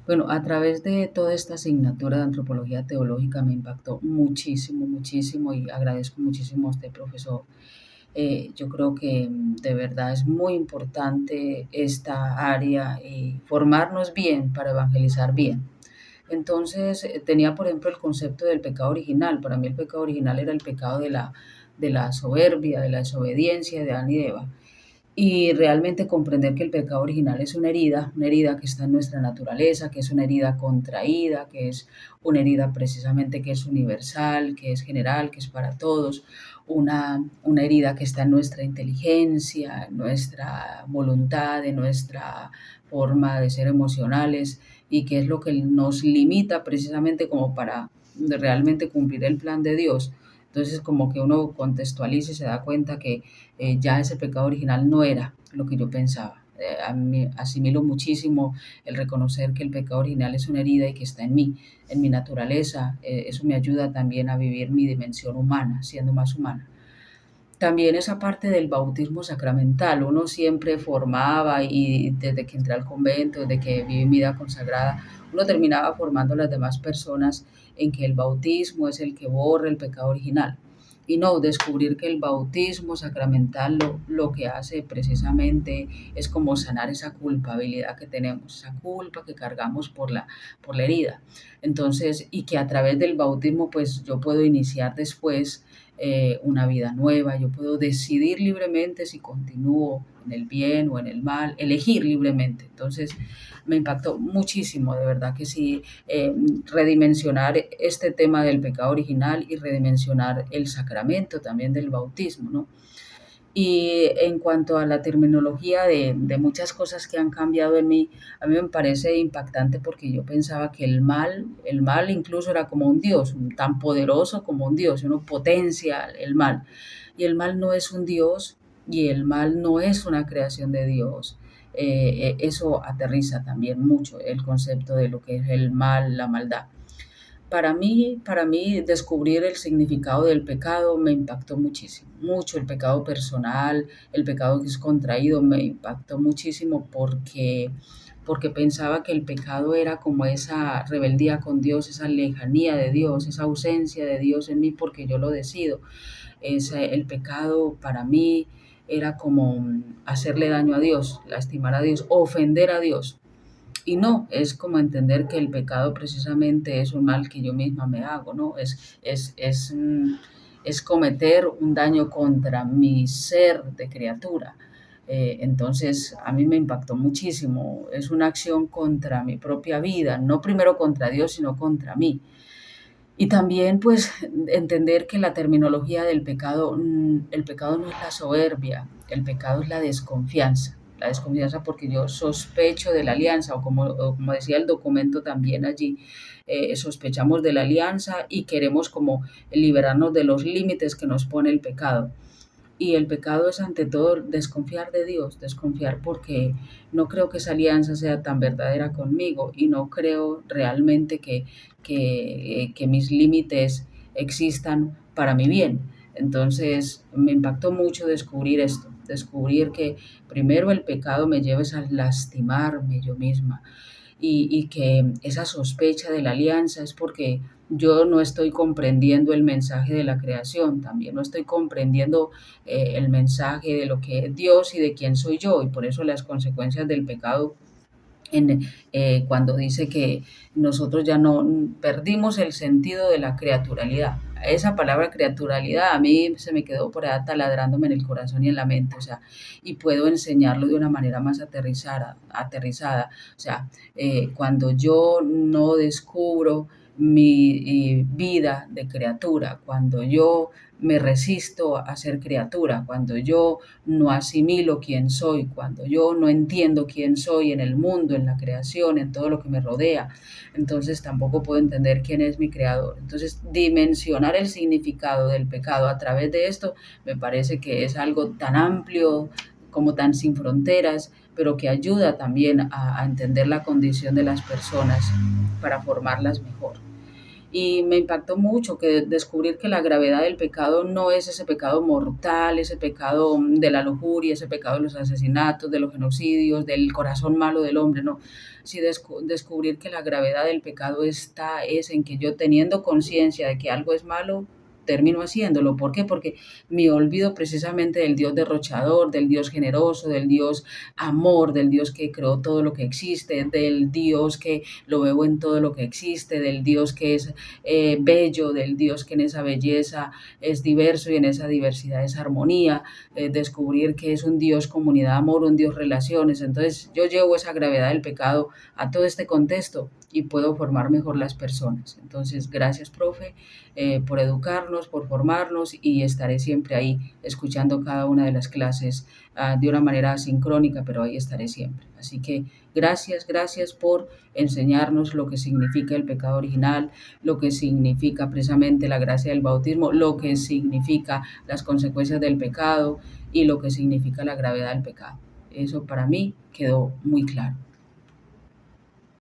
Bueno, a través de toda esta asignatura de antropología teológica me impactó muchísimo, muchísimo y agradezco muchísimo a este profesor. Yo creo que de verdad es muy importante esta área y formarnos bien para evangelizar bien. Entonces, tenía, por ejemplo, el concepto del pecado original. Para mí el pecado original era el pecado de la soberbia, de la desobediencia de Adán y de Eva. Y realmente comprender que el pecado original es una herida que está en nuestra naturaleza, que es una herida contraída, que es una herida precisamente que es universal, que es general, que es para todos, una herida que está en nuestra inteligencia, en nuestra voluntad, en nuestra forma de ser emocionales y que es lo que nos limita precisamente como para realmente cumplir el plan de Dios. Entonces, como que uno contextualiza y se da cuenta que ya ese pecado original no era lo que yo pensaba. A mí, asimilo muchísimo el reconocer que el pecado original es una herida y que está en mi naturaleza. Eso me ayuda también a vivir mi dimensión humana, siendo más humana. También esa parte del bautismo sacramental, uno siempre formaba y desde que entré al convento, desde que viví mi vida consagrada, uno terminaba formando a las demás personas en que el bautismo es el que borra el pecado original. Y no, descubrir que el bautismo sacramental lo que hace precisamente es como sanar esa culpabilidad que tenemos, esa culpa que cargamos por la herida. Entonces, y que a través del bautismo, pues yo puedo iniciar después una vida nueva, yo puedo decidir libremente si continúo en el bien o en el mal, elegir libremente. Entonces me impactó muchísimo, de verdad que sí, redimensionar este tema del pecado original y redimensionar el sacramento también del bautismo, ¿no? Y en cuanto a la terminología de muchas cosas que han cambiado en mí, a mí me parece impactante porque yo pensaba que el mal incluso era como un Dios, tan poderoso como un Dios, uno potencia el mal. Y el mal no es un Dios y el mal no es una creación de Dios. Eso aterriza también mucho el concepto de lo que es el mal, la maldad. Para mí descubrir el significado del pecado me impactó muchísimo, mucho el pecado personal, el pecado que es contraído me impactó muchísimo porque pensaba que el pecado era como esa rebeldía con Dios, esa lejanía de Dios, esa ausencia de Dios en mí porque yo lo decido. El pecado para mí era como hacerle daño a Dios, lastimar a Dios, ofender a Dios. Y no, es como entender que el pecado precisamente es un mal que yo misma me hago, ¿no? Es cometer un daño contra mi ser de criatura. Entonces, a mí me impactó muchísimo. Es una acción contra mi propia vida, no primero contra Dios, sino contra mí. Y también, pues, entender que la terminología del pecado, el pecado no es la soberbia, el pecado es la desconfianza. La desconfianza porque yo sospecho de la alianza, o como decía el documento también allí, sospechamos de la alianza y queremos como liberarnos de los límites que nos pone el pecado. Y el pecado es ante todo desconfiar de Dios, desconfiar porque no creo que esa alianza sea tan verdadera conmigo y no creo realmente que mis límites existan para mi bien. Entonces me impactó mucho descubrir esto, descubrir que primero el pecado me lleva a lastimarme yo misma, y que esa sospecha de la alianza es porque yo no estoy comprendiendo el mensaje de la creación, también no estoy comprendiendo el mensaje de lo que es Dios y de quién soy yo, y por eso las consecuencias del pecado cuando dice que nosotros ya no perdimos el sentido de la criaturalidad. Esa palabra criaturalidad a mí se me quedó por ahí taladrándome en el corazón y en la mente, o sea, y puedo enseñarlo de una manera más aterrizada. O sea, cuando yo no descubro mi vida de criatura, cuando yo me resisto a ser criatura, cuando yo no asimilo quién soy, cuando yo no entiendo quién soy en el mundo, en la creación, en todo lo que me rodea, entonces tampoco puedo entender quién es mi creador. Entonces, dimensionar el significado del pecado a través de esto me parece que es algo tan amplio como tan sin fronteras, pero que ayuda también a entender la condición de las personas para formarlas mejor. Y me impactó mucho que descubrir que la gravedad del pecado no es ese pecado mortal, ese pecado de la lujuria, ese pecado de los asesinatos, de los genocidios, del corazón malo del hombre, no. Sí, descubrir que la gravedad del pecado es en que yo, teniendo conciencia de que algo es malo, termino haciéndolo. ¿Por qué? Porque me olvido precisamente del Dios derrochador, del Dios generoso, del Dios amor, del Dios que creó todo lo que existe, del Dios que lo veo en todo lo que existe, del Dios que es bello, del Dios que en esa belleza es diverso y en esa diversidad es armonía, descubrir que es un Dios comunidad, amor, un Dios relaciones. Entonces yo llevo esa gravedad del pecado a todo este contexto y puedo formar mejor las personas. Entonces, gracias, profe, por educarnos, por formarnos, y estaré siempre ahí escuchando cada una de las clases de una manera asincrónica, pero ahí estaré siempre. Así que gracias, gracias por enseñarnos lo que significa el pecado original, lo que significa precisamente la gracia del bautismo, lo que significa las consecuencias del pecado y lo que significa la gravedad del pecado. Eso para mí quedó muy claro.